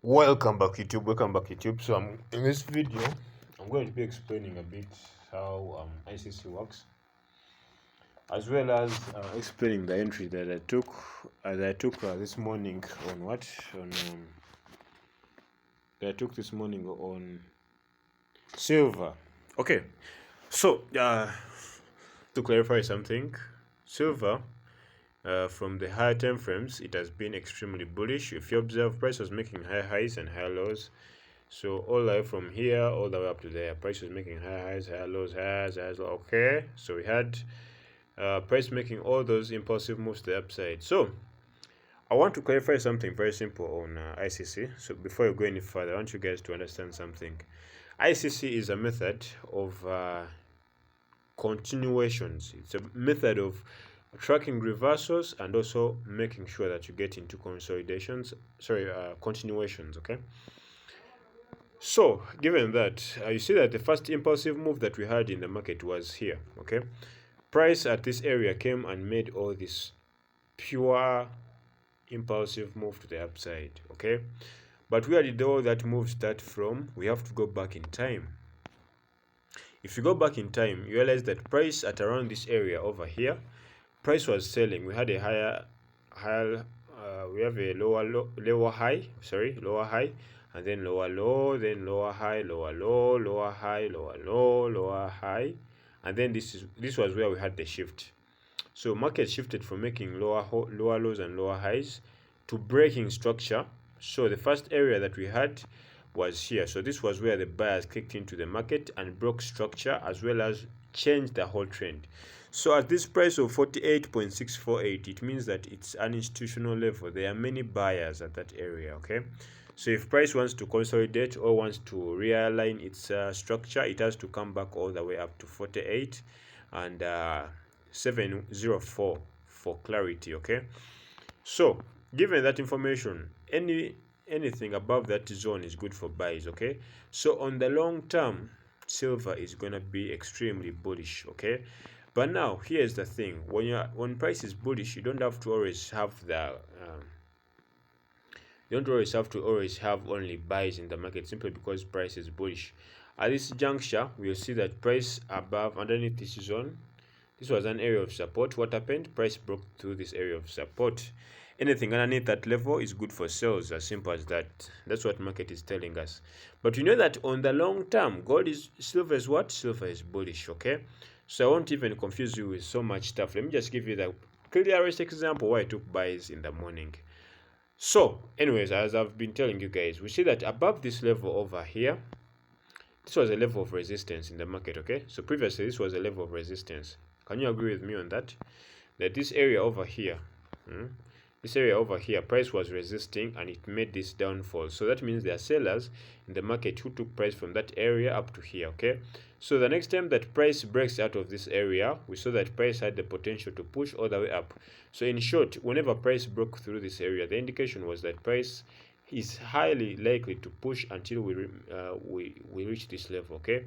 Welcome back YouTube. So in this video I'm going to be explaining a bit how ICC works, as well as explaining the entry that I took this morning on silver. Okay, so to clarify something, silver, from the higher time frames, it has been extremely bullish. If you observe, price was making high highs and high lows. So all the way from here all the way up to there, price was making high highs, high lows, highs. Okay, so we had price making all those impulsive moves to the upside. So I want to clarify something very simple on ICC. So before you go any further, I want you guys to understand something. ICC is a method of continuations. It's a method of tracking reversals and also making sure that you get into continuations. Okay, so given that you see that the first impulsive move that we had in the market was here. Okay, price at this area came and made all this pure impulsive move to the upside. Okay, but where did all that move start from? We have to go back in time. If you go back in time, you realize that price at around this area over here, price was selling. We had a we have a lower high, and then lower low, then lower high, lower low, lower high, lower low, lower high, and then this was where we had the shift. So market shifted from making lower lows and lower highs to breaking structure. So the first area that we had was here. So this was where the buyers kicked into the market and broke structure, as well as changed the whole trend. So at this price of 48.648, it means that it's an institutional level. There are many buyers at that area. Okay, so if price wants to consolidate or wants to realign its structure, it has to come back all the way up to 48 and 704 for clarity. Okay, so given that information, anything above that zone is good for buys. Okay, so on the long term, silver is going to be extremely bullish. Okay, but now here's the thing: when price is bullish, you don't have to always have only buys in the market simply because price is bullish. At this juncture, we'll see that price underneath this zone, this was an area of support. What happened? Price broke through this area of support. Anything underneath that level is good for sales, as simple as that. That's what market is telling us. But you know that on the long term, silver is what? Silver is bullish. Okay, so I won't even confuse you with so much stuff. Let me just give you the clearest example why I took buys in the morning. So anyways, as I've been telling you guys, we see that above this level over here, this was a level of resistance in the market. Okay, so previously this was a level of resistance. Can you agree with me on that? That this area over here, price was resisting and it made this downfall. So that means there are sellers in the market who took price from that area up to here. Okay, so the next time that price breaks out of this area, we saw that price had the potential to push all the way up. So in short, whenever price broke through this area, the indication was that price is highly likely to push until we reach this level. Okay,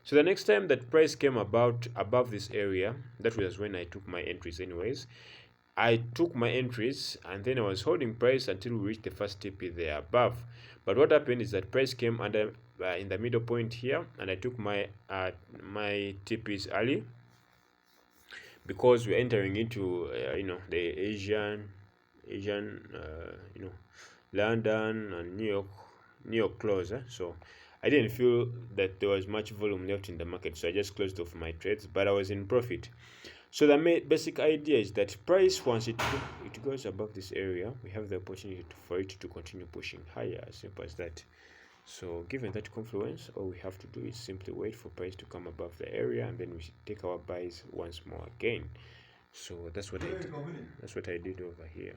so the next time that price came above this area, that was when I took my entries. Anyways, I took my entries and then I was holding price until we reached the first TP there above. But what happened is that price came under in the middle point here, and I took my TPs early because we're entering into the Asian London and New York close. So I didn't feel that there was much volume left in the market, so I just closed off my trades, but I was in profit. So the basic idea is that price, once it goes above this area, we have the opportunity for it to continue pushing higher, as simple as that. So given that confluence, all we have to do is simply wait for price to come above the area, and then we take our buys once more again. So that's what I did over here.